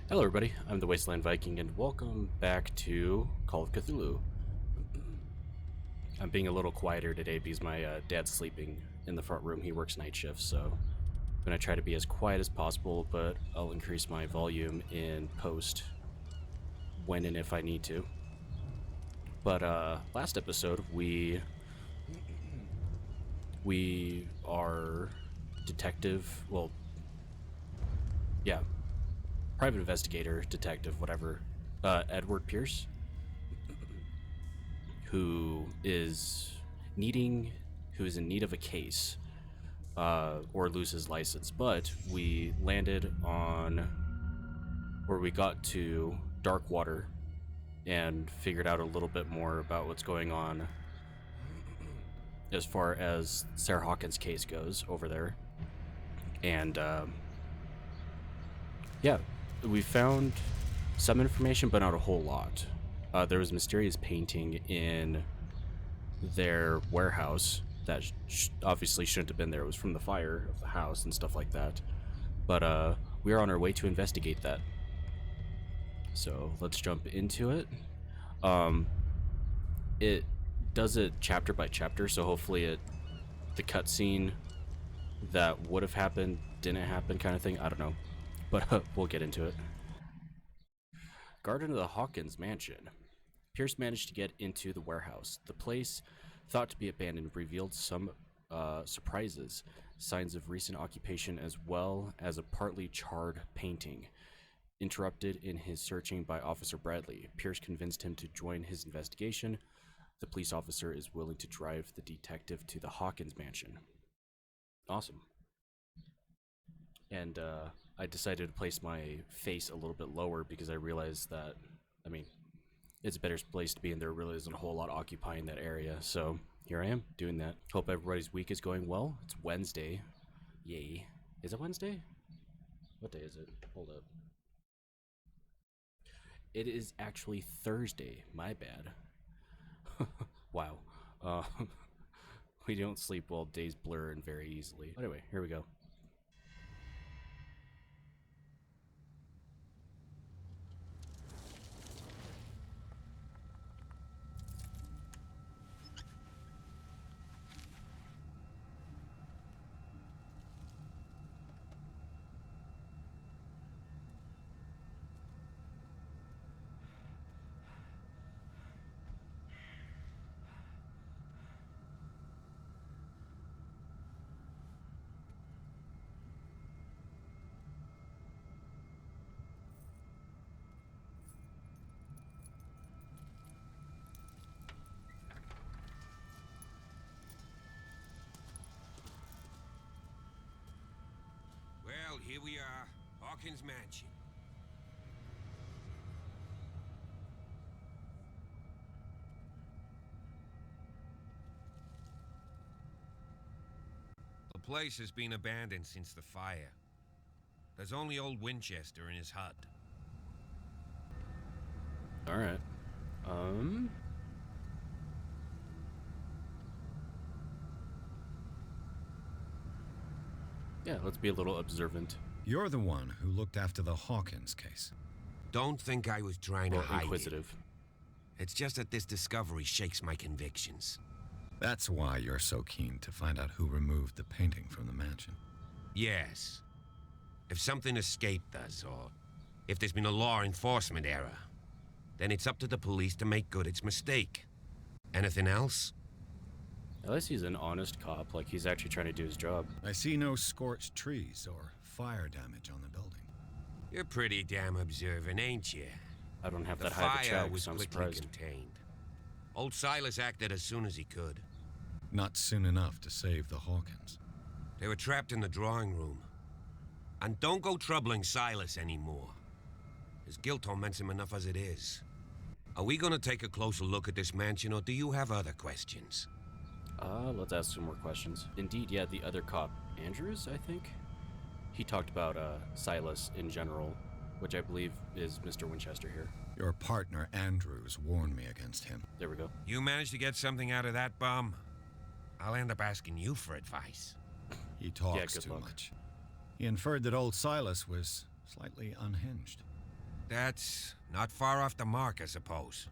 Hello everybody, I'm the Wasteland Viking and welcome back to Call of Cthulhu. I'm being a little quieter today because my dad's sleeping in the front room. He works night shifts, so I'm going to try to be as quiet as possible, but I'll increase my volume in post when and if I need to. But last episode we are detective, private investigator, detective, whatever, Edward Pierce, who is in need of a case, or lose his license. But we landed on, or we got to dark water and figured out a little bit more about what's going on as far as Sarah Hawken's case goes over there. And we found some information, but not a whole lot. There was a mysterious painting in their warehouse that obviously shouldn't have been there. It was from the fire of the house and stuff like that. But we are on our way to investigate that. So let's jump into it. It does it chapter by chapter, so hopefully the cutscene that would have happened didn't happen, kind of thing. I don't know, but we'll get into it. Garden of the Hawkins mansion. Pierce managed to get into the warehouse. The place, thought to be abandoned, revealed some surprises, signs of recent occupation, as well as a partly charred painting. Interrupted in his searching by Officer Bradley, Pierce convinced him to join his investigation. The police officer is willing to drive the detective to the Hawkins mansion. Awesome. And I decided to place my face a little bit lower because I realized that, it's a better place to be, and there really isn't a whole lot occupying that area. So here I am doing that. Hope everybody's week is going well. It's Wednesday. Yay. Is it Wednesday? What day is it? Hold up. It is actually Thursday. My bad. Wow. Uh, we don't sleep well. Days blur and very easily. Anyway, here we go. Well, here we are, Hawkins Mansion. The place has been abandoned since the fire. There's only old Winchester in his hut. Alright. Yeah, let's be a little observant. You're the one who looked after the Hawkins case. Don't think I was trying to hide inquisitive. It's just that this discovery shakes my convictions. That's why you're so keen to find out who removed the painting from the mansion. Yes. If something escaped us, or if there's been a law enforcement error, then it's up to the police to make good its mistake. Anything else? At least he's an honest cop, like he's actually trying to do his job. I see no scorched trees or fire damage on the building. You're pretty damn observant, ain't you? I don't have The that high of a fire check, was so I'm quickly surprised. contained. Old Silas acted as soon as he could. Not soon enough to save the Hawkins. They were trapped in the drawing room. And don't go troubling Silas anymore. His guilt torments him enough as it is. Are we gonna take a closer look at this mansion, or do you have other questions? Let's ask some more questions. Indeed, yeah, the other cop, Andrews, I think? He talked about, Silas in general, which I believe is Mr. Winchester here. Your partner, Andrews, warned me against him. There we go. You managed to get something out of that bum? I'll end up asking you for advice. He talks good too luck. much. He inferred that old Silas was slightly unhinged. That's not far off the mark, I suppose.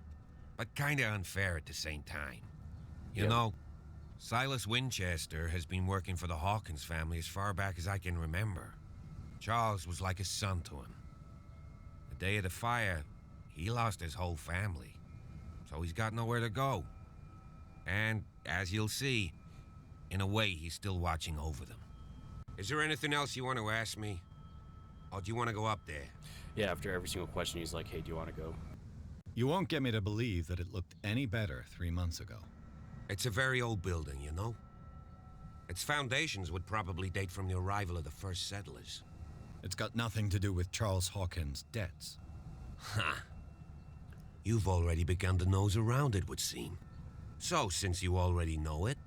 But kinda unfair at the same time. You Yep. know, Silas Winchester has been working for the Hawkins family as far back as I can remember. Charles was like a son to him. The day of the fire, he lost his whole family. So he's got nowhere to go. And, as you'll see, in a way, he's still watching over them. Is there anything else you want to ask me? Or do you want to go up there? Yeah, after every single question, he's like, hey, do you want to go? You won't get me to believe that it looked any better 3 months ago. It's a very old building, you know? Its foundations would probably date from the arrival of the first settlers. It's got nothing to do with Charles Hawkins' debts. Ha! You've already begun to nose around, it would seem. So, since you already know it,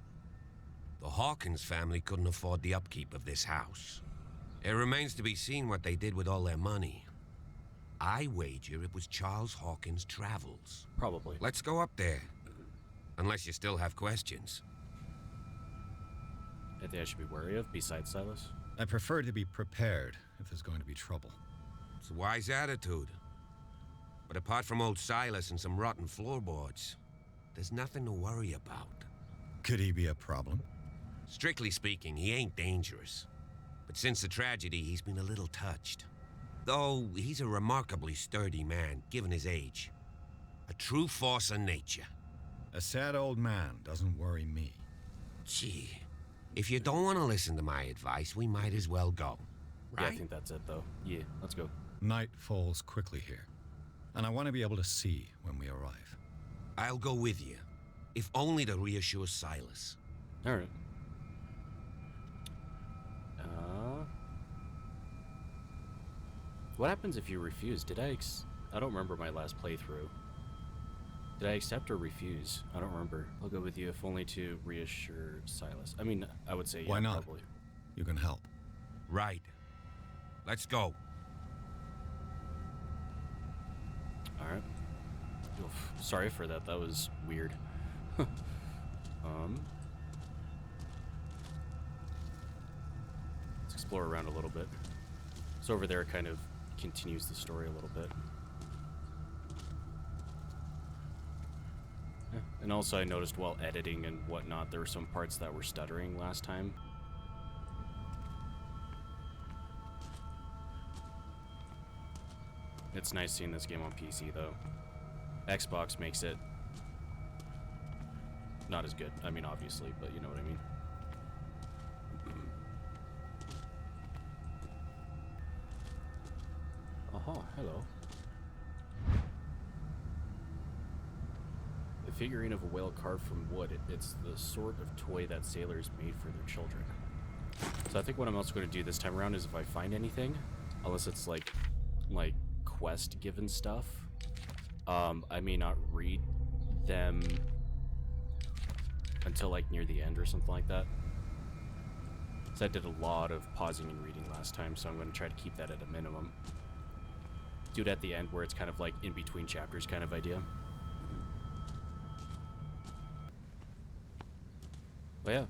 the Hawkins family couldn't afford the upkeep of this house. It remains to be seen what they did with all their money. I wager it was Charles Hawkins' travels. Probably. Let's go up there. Unless you still have questions. Anything I should be wary of besides Silas? I prefer to be prepared if there's going to be trouble. It's a wise attitude. But apart from old Silas and some rotten floorboards, there's nothing to worry about. Could he be a problem? Strictly speaking, he ain't dangerous. But since the tragedy, he's been a little touched. Though he's a remarkably sturdy man, given his age. A true force of nature. A sad old man doesn't worry me. Gee, if you don't want to listen to my advice, we might as well go. Yeah, Right? I think that's it, though. Yeah, let's go. Night falls quickly here, and I want to be able to see when we arrive. I'll go with you, if only to reassure Silas. All right. What happens if you refuse? I don't remember my last playthrough. Did I accept or refuse? I don't remember. I'll go with you if only to reassure Silas. I mean, I would say yeah, Why not? probably. You can help. Right. Let's go. All right. Oof, sorry for that. That was weird. Let's explore around a little bit. So over there kind of continues the story a little bit. Yeah. And also I noticed while editing and whatnot, there were some parts that were stuttering last time. It's nice seeing this game on PC though. Xbox makes it not as good. I mean, obviously, but you know what I mean. Aha, hello. The figurine of a whale carved from wood. It's the sort of toy that sailors made for their children. So I think what I'm also going to do this time around is if I find anything, unless it's like quest given stuff, I may not read them until like near the end or something like that. So I did a lot of pausing and reading last time, so I'm going to try to keep that at a minimum. Do it at the end where it's kind of like in between chapters kind of idea. But yeah,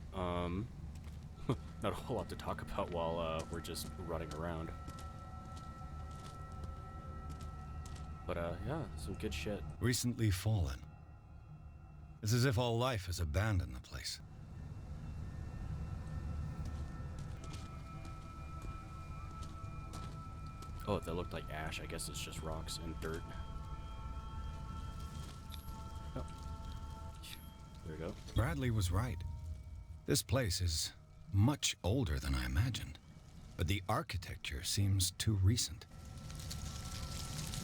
not a whole lot to talk about while we're just running around. But yeah, some good shit. Recently fallen. It's as if all life has abandoned the place. Oh, that looked like ash. I guess it's just rocks and dirt. Oh. There we go. Bradley was right. This place is much older than I imagined, but the architecture seems too recent.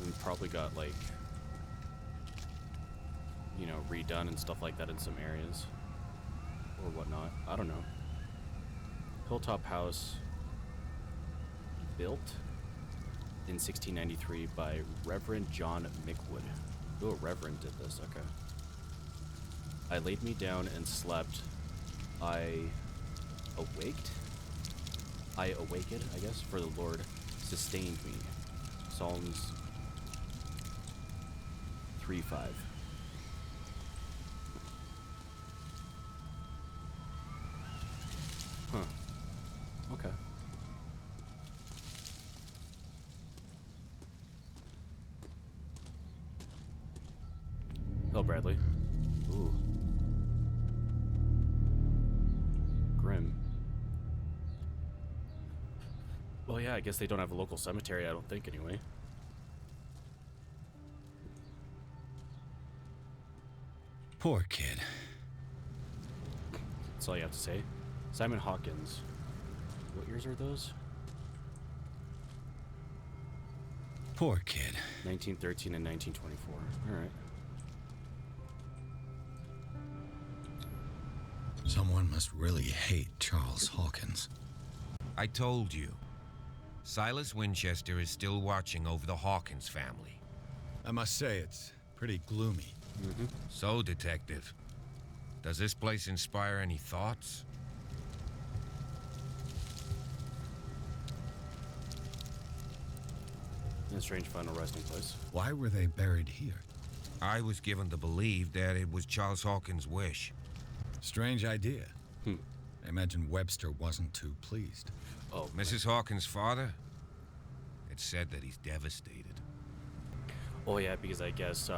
We probably got like, you know, redone and stuff like that in some areas or whatnot. I don't know. Hilltop house built in 1693 by Reverend John Mickwood. Oh, a Reverend did this. Okay. I laid me down and slept. I awaked, I guess, for the Lord sustained me. Psalms 3:5. Huh. Okay. Oh, Bradley. Ooh. Grim. Well, yeah, I guess they don't have a local cemetery, I don't think, anyway. Poor kid. That's all you have to say. Simon Hawkins. What years are those? Poor kid. 1913 and 1924. Alright. Someone must really hate Charles Hawkins. I told you. Silas Winchester is still watching over the Hawkins family. I must say, it's pretty gloomy. So, Detective, does this place inspire any thoughts? In a strange final resting place. Why were they buried here? I was given to believe that it was Charles Hawkins' wish. Strange idea. Hmm. I imagine Webster wasn't too pleased. Oh, Mrs. Hawkins' father? It's said that he's devastated. oh yeah, because I guess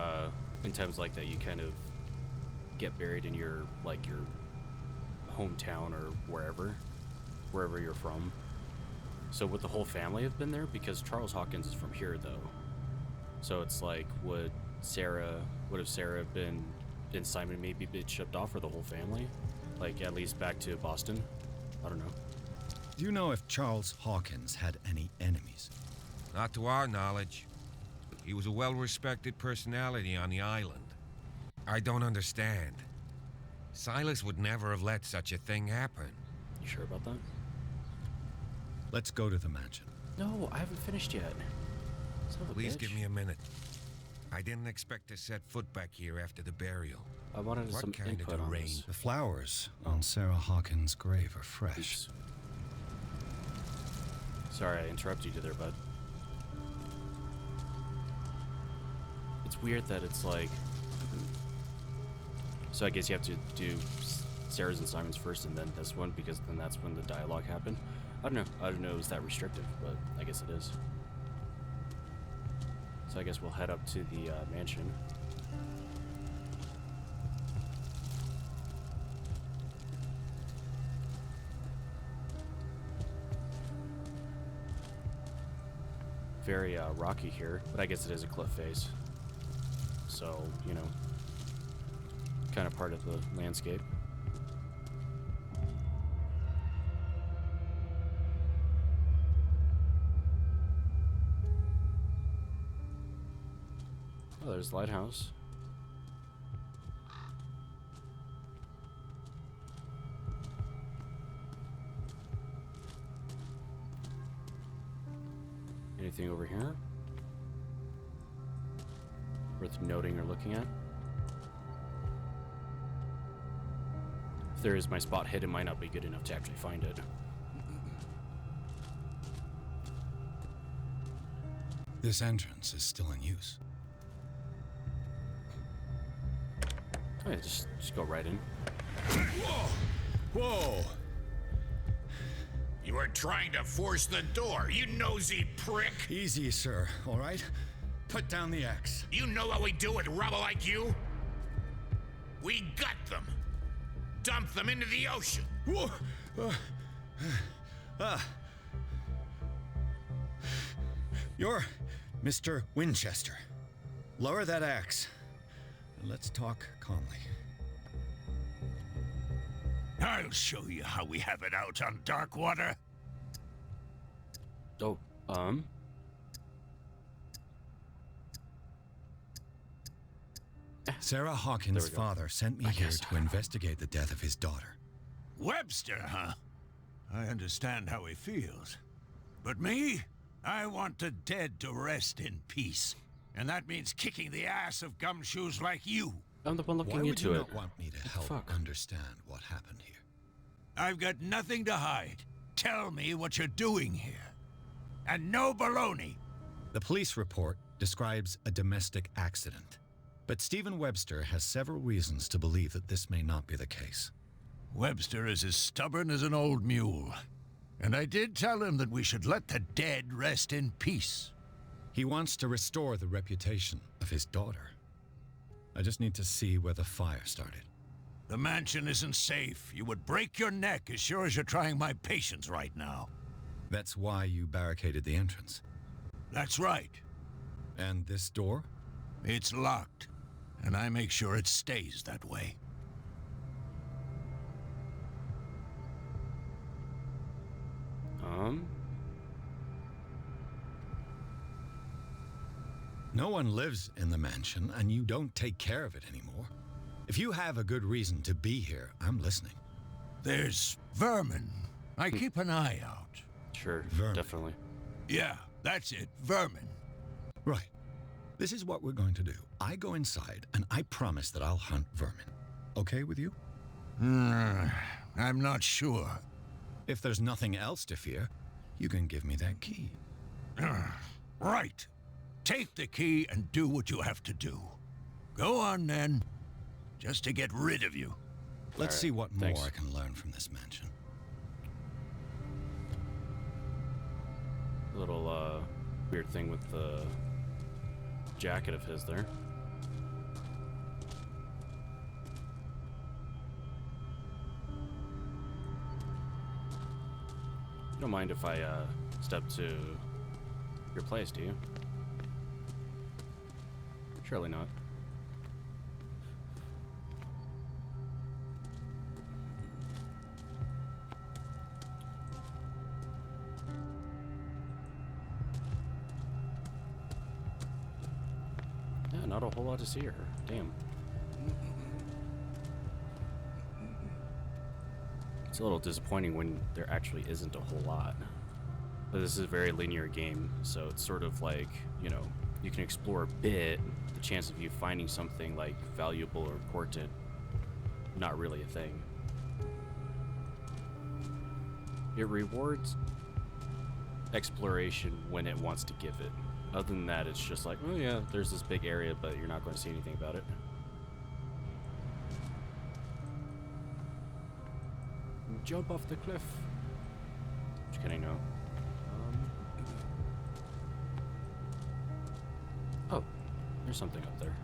in times like that, you kind of get buried in your your hometown or wherever you're from. So would the whole family have been there? Because Charles Hawkins is from here, though. So it's like, would have Sarah been, and Simon maybe been shipped off, for the whole family? Like, at least back to Boston? I don't know. Do you know if Charles Hawkins had any enemies? Not to our knowledge. He was a well-respected personality on the island. I don't understand. Silas would never have let such a thing happen. You sure about that? Let's go to the mansion. No, I haven't finished yet. Son of a Please bitch. give me a minute. I didn't expect to set foot back here after the burial. I wanted What some kind of input on terrain? this. The flowers on Sarah Hawkins' grave are fresh. Oops. Sorry, I interrupted you there, bud. It's weird that it's like... So I guess you have to do Sarah's and Simon's first and then this one, because then that's when the dialogue happened. I don't know. I don't know it was that restrictive, but I guess it is. So I guess we'll head up to the mansion. Very rocky here, but I guess it is a cliff face. So, you know, kind of part of the landscape. Oh, there's the lighthouse. Anything over here worth noting or looking at? If there is, my spot hidden might not be good enough to actually find it. This entrance is still in use. Oh, yeah, just go right in. Whoa! You were trying to force the door, you nosy prick! Easy, sir, all right? Put down the axe. You know what we do with rubble like you? We gut them! Dump them into the ocean! Whoa! You're Mr. Winchester. Lower that axe. And let's talk calmly. I'll show you how we have it out on Darkwater. Oh, Sarah There Hawkins' we go. father sent me I here guess. to investigate the death of his daughter. Webster, huh? I understand how he feels. But me? I want the dead to rest in peace. And that means kicking the ass of gumshoes like you. I'm the one Why looking would into you it. not want me to help fuck? understand what happened here? I've got nothing to hide. Tell me what you're doing here. And no baloney. The police report describes a domestic accident, but Stephen Webster has several reasons to believe that this may not be the case. Webster is as stubborn as an old mule. And I did tell him that we should let the dead rest in peace. He wants to restore the reputation of his daughter. I just need to see where the fire started. The mansion isn't safe. You would break your neck as sure as you're trying my patience right now. That's why you barricaded the entrance. That's right. And this door? It's locked, and I make sure it stays that way. No one lives in the mansion, and you don't take care of it anymore. If you have a good reason to be here, I'm listening. There's vermin. I keep an eye out. Sure, Vermin. definitely. Yeah, that's it. Vermin. Right. This is what we're going to do. I go inside, and I promise that I'll hunt vermin. Okay with you? I'm not sure. If there's nothing else to fear, you can give me that key. Right. Take the key and do what you have to do. Go on, then. Just to get rid of you. Let's right, see what thanks. more I can learn from this mansion. Little weird thing with the jacket of his there. You don't mind if I step to your place, do you? Surely not. Yeah, not a whole lot to see her. Damn. It's a little disappointing when there actually isn't a whole lot. But this is a very linear game, so it's sort of like, you know, you can explore a bit. The chance of you finding something like valuable or important, not really a thing. It rewards exploration when it wants to give it. Other than that, it's just like, oh yeah, there's this big area, but you're not going to see anything about it. Jump off the cliff. Just kidding, no. Oh, there's something up there.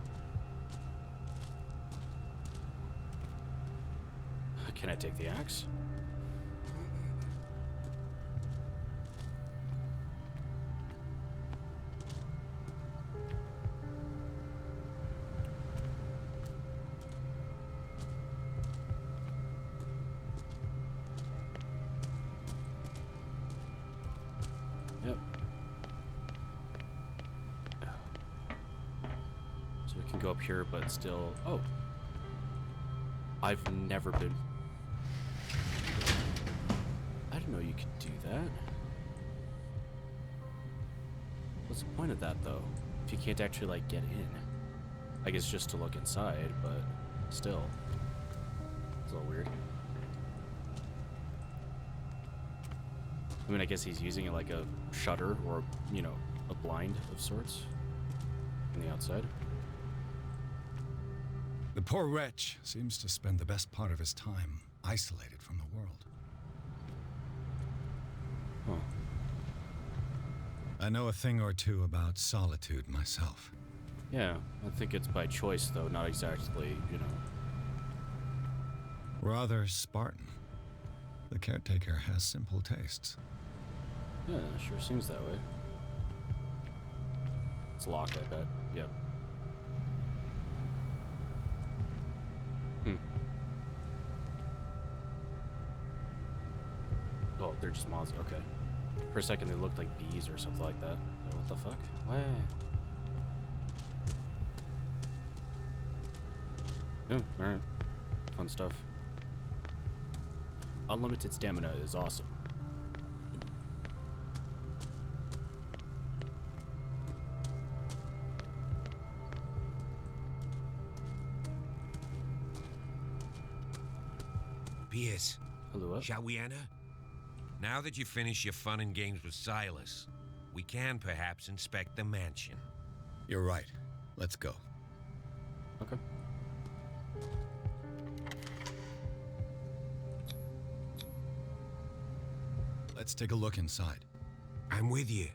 Can I take the axe? Yep. So we can go up here, but still... Oh. I've never been... I didn't know you could do that. What's the point of that, though? If you can't actually, like, get in. I guess just to look inside, but still. It's a little weird. I mean, I guess he's using it like a shutter or, you know, a blind of sorts on the outside. The poor wretch seems to spend the best part of his time isolated from the world. Huh. I know a thing or two about solitude myself. Yeah, I think it's by choice, though, not exactly, you know. Rather Spartan. The caretaker has simple tastes. Yeah, sure seems that way. It's locked, I bet. Yep. Oh, they're just moths. Okay. For a second, they looked like bees or something like that. What the fuck? What? Yeah, alright. Fun stuff. Unlimited stamina is awesome. Pierce, Hello? shall we enter? Now that you've finished your fun and games with Silas, we can perhaps inspect the mansion. You're right. Let's go. Okay. Let's take a look inside. I'm with you.